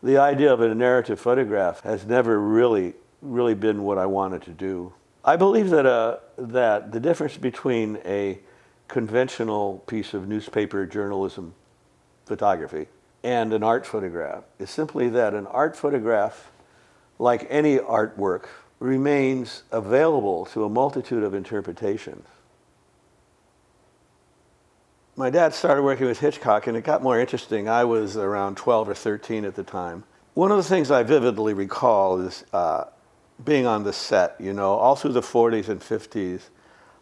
The idea of a narrative photograph has never really been what I wanted to do. I believe that the difference between a conventional piece of newspaper journalism photography and an art photograph is simply that an art photograph, like any artwork, remains available to a multitude of interpretations. My dad started working with Hitchcock, and it got more interesting. I was around 12 or 13 at the time. One of the things I vividly recall is being on the set, all through the 40s and 50s.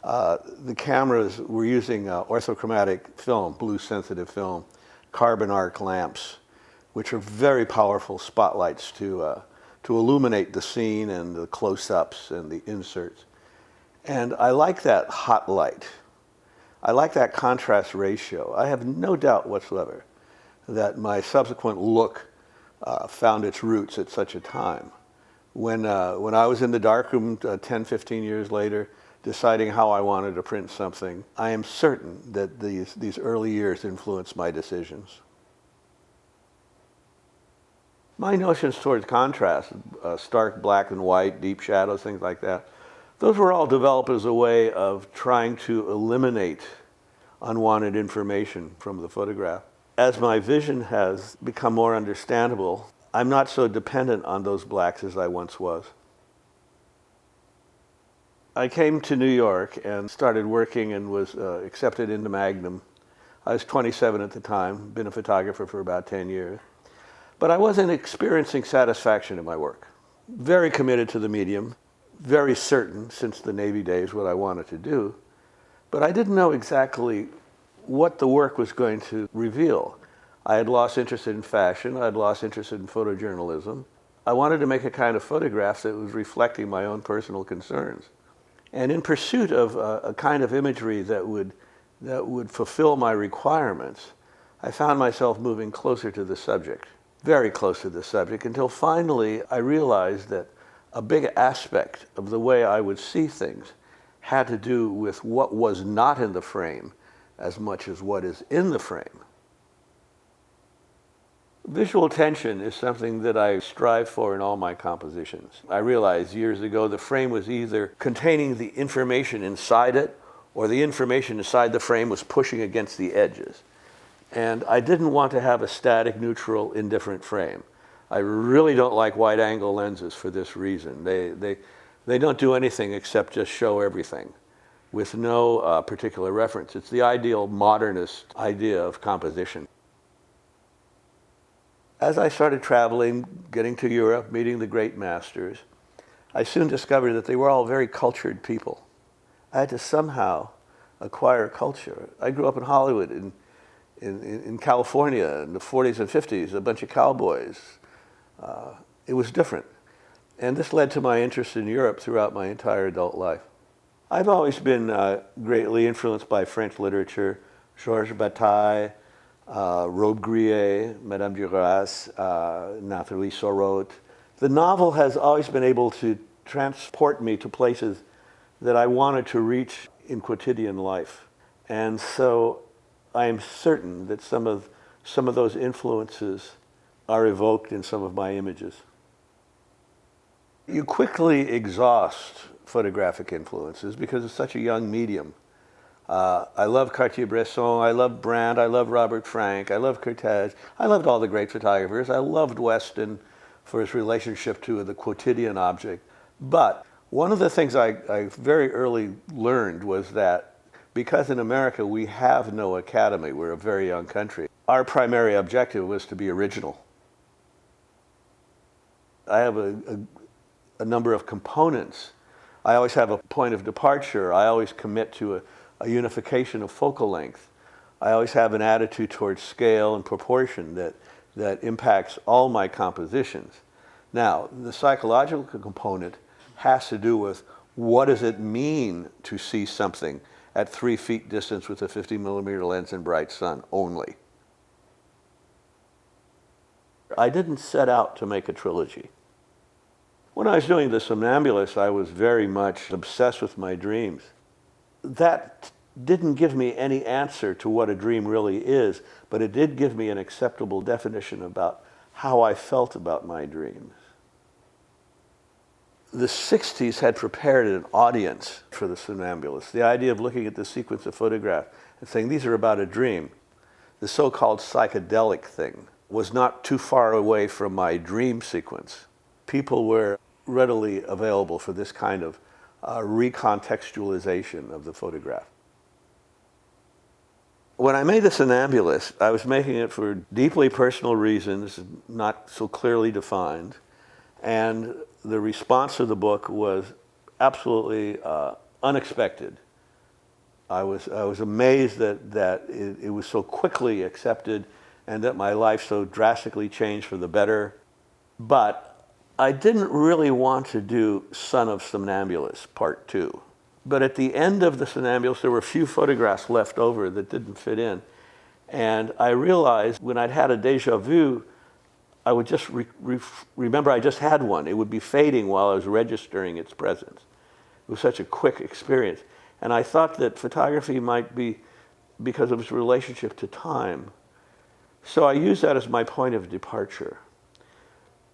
The cameras were using orthochromatic film, blue-sensitive film, carbon arc lamps, which are very powerful spotlights to illuminate the scene and the close-ups and the inserts. And I like that hot light. I like that contrast ratio. I have no doubt whatsoever that my subsequent look found its roots at such a time. When I was in the darkroom 10, 15 years later, deciding how I wanted to print something, I am certain that these early years influenced my decisions. My notions towards contrast, stark black and white, deep shadows, things like that, those were all developed as a way of trying to eliminate unwanted information from the photograph. As my vision has become more understandable, I'm not so dependent on those blacks as I once was. I came to New York and started working and was accepted into Magnum. I was 27 at the time, been a photographer for about 10 years. But I wasn't experiencing satisfaction in my work. Very committed to the medium, very certain since the Navy days what I wanted to do, but I didn't know exactly what the work was going to reveal. I had lost interest in fashion, I had lost interest in photojournalism. I wanted to make a kind of photograph that was reflecting my own personal concerns. And in pursuit of a kind of imagery that would fulfill my requirements, I found myself moving closer to the subject, very close to the subject, until finally I realized that a big aspect of the way I would see things had to do with what was not in the frame as much as what is in the frame. Visual tension is something that I strive for in all my compositions. I realized years ago the frame was either containing the information inside it, or the information inside the frame was pushing against the edges. And I didn't want to have a static, neutral, indifferent frame. I really don't like wide-angle lenses for this reason. They don't do anything except just show everything with no particular reference. It's the ideal modernist idea of composition. As I started traveling, getting to Europe, meeting the great masters, I soon discovered that they were all very cultured people. I had to somehow acquire culture. I grew up in Hollywood, in California in the 40s and 50s, a bunch of cowboys. It was different. And this led to my interest in Europe throughout my entire adult life. I've always been greatly influenced by French literature, Georges Bataille, Robbe-Grillet, Madame Duras, Nathalie Sorotte. The novel has always been able to transport me to places that I wanted to reach in quotidian life. And so I am certain that some of those influences are evoked in some of my images. You quickly exhaust photographic influences because it's such a young medium. I love Cartier-Bresson, I love Brandt, I love Robert Frank, I love Cortez. I loved all the great photographers. I loved Weston for his relationship to the quotidian object. But one of the things I very early learned was that because in America we have no academy, we're a very young country, our primary objective was to be original. I have a number of components. I always have a point of departure. I always commit to a unification of focal length. I always have an attitude towards scale and proportion that impacts all my compositions. Now, the psychological component has to do with what does it mean to see something at 3 feet distance with a 50mm lens in bright sun only. I didn't set out to make a trilogy. When I was doing The Somnambulist, I was very much obsessed with my dreams. That didn't give me any answer to what a dream really is, but it did give me an acceptable definition about how I felt about my dreams. The 60s had prepared an audience for the somnambulist. The idea of looking at the sequence of photographs and saying, these are about a dream, the so-called psychedelic thing, was not too far away from my dream sequence. People were readily available for this kind of recontextualization of the photograph. When I made The Somnambulist, I was making it for deeply personal reasons, not so clearly defined, and the response to the book was absolutely unexpected. I was amazed that it was so quickly accepted and that my life so drastically changed for the better. But I didn't really want to do Son of Somnambulist Part 2. But at the end of The Somnambulist, there were a few photographs left over that didn't fit in. And I realized when I'd had a déjà vu, I would just remember I just had one. It would be fading while I was registering its presence. It was such a quick experience. And I thought that photography might be because of its relationship to time. So I used that as my point of departure.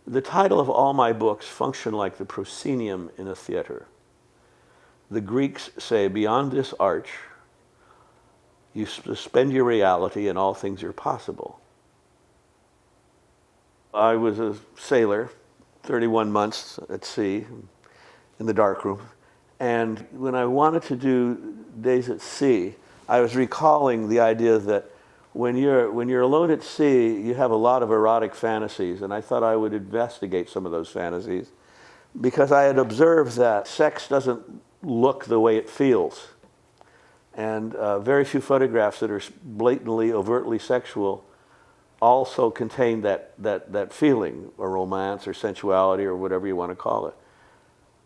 The title of all my books function like the proscenium in a theater. The Greeks say, beyond this arch, you suspend your reality and all things are possible. I was a sailor, 31 months at sea, in the darkroom. And when I wanted to do Days at Sea, I was recalling the idea that when you're alone at sea, you have a lot of erotic fantasies, and I thought I would investigate some of those fantasies because I had observed that sex doesn't look the way it feels. And very few photographs that are blatantly, overtly sexual also contain that feeling, or romance, or sensuality, or whatever you want to call it.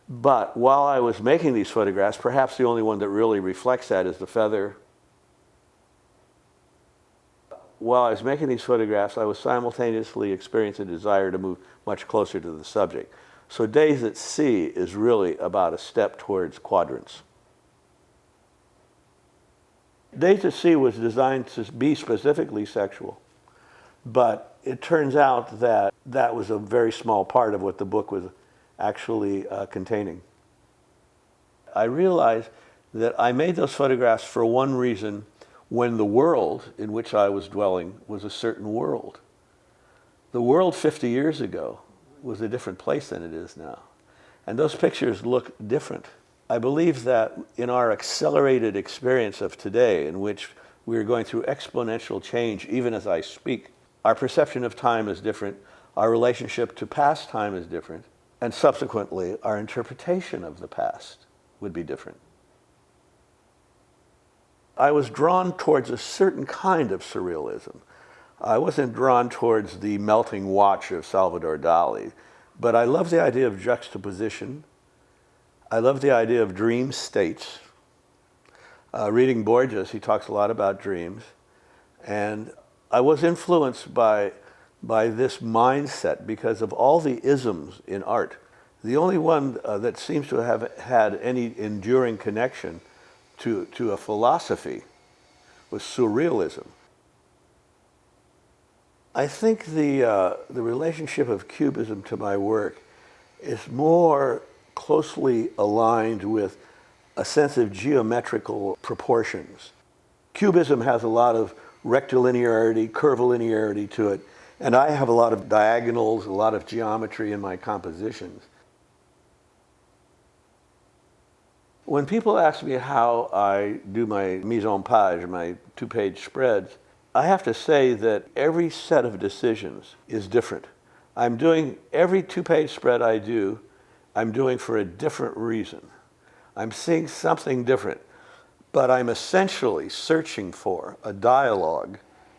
But while I was making these photographs, perhaps the only one that really reflects that is the feather. While I was making these photographs, I was simultaneously experiencing a desire to move much closer to the subject. So Days at Sea is really about a step towards quadrants. Days at Sea was designed to be specifically sexual, but it turns out that that was a very small part of what the book was actually containing. I realized that I made those photographs for one reason when the world in which I was dwelling was a certain world. The world 50 years ago was a different place than it is now. And those pictures look different. I believe that in our accelerated experience of today, in which we're going through exponential change even as I speak, our perception of time is different, our relationship to past time is different, and subsequently our interpretation of the past would be different. I was drawn towards a certain kind of surrealism. I wasn't drawn towards the melting watch of Salvador Dali, but I love the idea of juxtaposition. I love the idea of dream states. Reading Borges, he talks a lot about dreams. And I was influenced by this mindset because of all the isms in art. The only one that seems to have had any enduring connection to a philosophy was surrealism. I think the relationship of Cubism to my work is more closely aligned with a sense of geometrical proportions. Cubism has a lot of rectilinearity, curvilinearity to it, and I have a lot of diagonals, a lot of geometry in my compositions. When people ask me how I do my mise en page, my two-page spreads, I have to say that every set of decisions is different. I'm doing every two-page spread I'm doing for a different reason. I'm seeing something different, but I'm essentially searching for a dialogue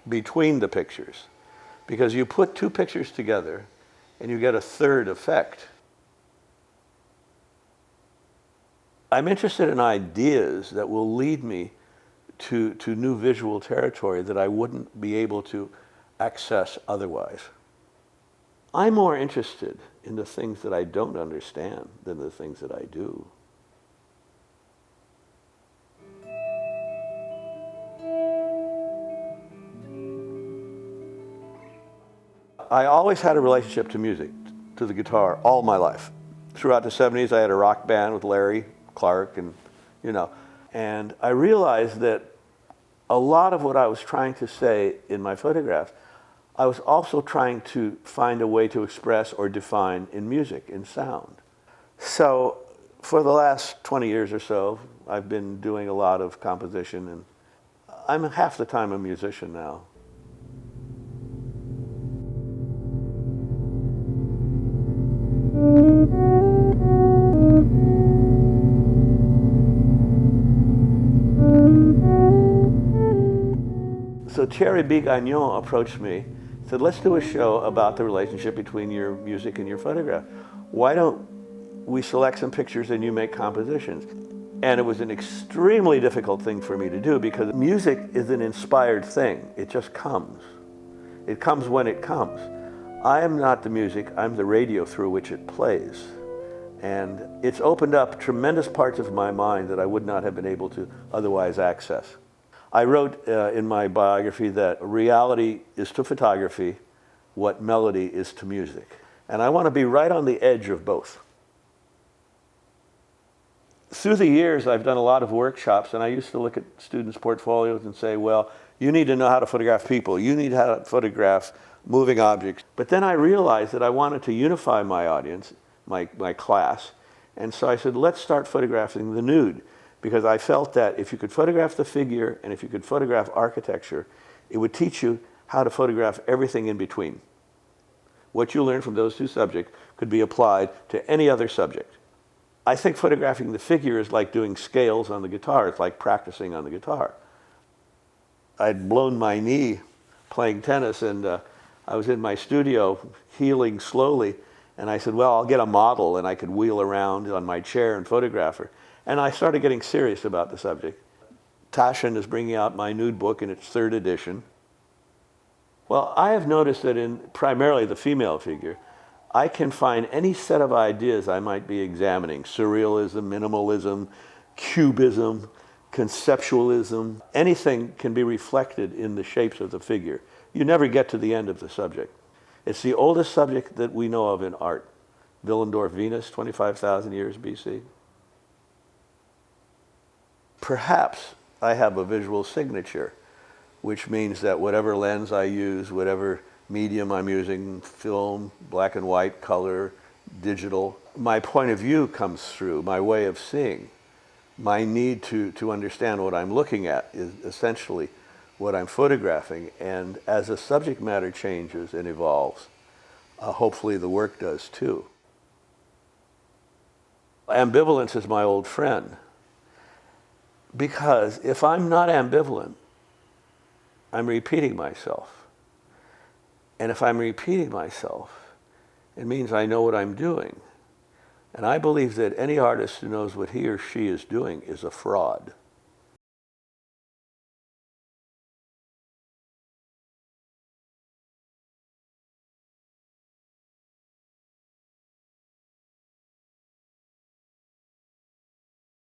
between the pictures, because you put two pictures together and you get a third effect. I'm interested in ideas that will lead me to new visual territory that I wouldn't be able to access otherwise. I'm more interested in the things that I don't understand than the things that I do. I always had a relationship to music, to the guitar, all my life. Throughout the 70s, I had a rock band with Larry Clark and, and I realized that a lot of what I was trying to say in my photographs, I was also trying to find a way to express or define in music, in sound. So for the last 20 years or so, I've been doing a lot of composition, and I'm half the time a musician now. So Thierry Bigagnon approached me, said, let's do a show about the relationship between your music and your photograph. Why don't we select some pictures and you make compositions? And it was an extremely difficult thing for me to do because music is an inspired thing. It just comes. It comes when it comes. I am not the music, I'm the radio through which it plays. And it's opened up tremendous parts of my mind that I would not have been able to otherwise access. I wrote in my biography that reality is to photography what melody is to music. And I want to be right on the edge of both. Through the years, I've done a lot of workshops, and I used to look at students' portfolios and say, well, you need to know how to photograph people. You need how to photograph moving objects. But then I realized that I wanted to unify my audience, my class, and so I said, let's start photographing the nude. Because I felt that if you could photograph the figure and if you could photograph architecture, it would teach you how to photograph everything in between. What you learn from those two subjects could be applied to any other subject. I think photographing the figure is like doing scales on the guitar. It's like practicing on the guitar. I'd blown my knee playing tennis, and I was in my studio healing slowly, and I said, well, I'll get a model, and I could wheel around on my chair and photograph her. And I started getting serious about the subject. Taschen is bringing out my nude book in its 3rd edition. Well, I have noticed that in primarily the female figure, I can find any set of ideas I might be examining: surrealism, minimalism, cubism, conceptualism. Anything can be reflected in the shapes of the figure. You never get to the end of the subject. It's the oldest subject that we know of in art. Willendorf Venus, 25,000 years BC. Perhaps I have a visual signature, which means that whatever lens I use, whatever medium I'm using, film, black and white, color, digital, my point of view comes through, my way of seeing. My need to understand what I'm looking at is essentially what I'm photographing. And as the subject matter changes and evolves, hopefully the work does too. Ambivalence is my old friend. Because if I'm not ambivalent, I'm repeating myself. And if I'm repeating myself, it means I know what I'm doing. And I believe that any artist who knows what he or she is doing is a fraud.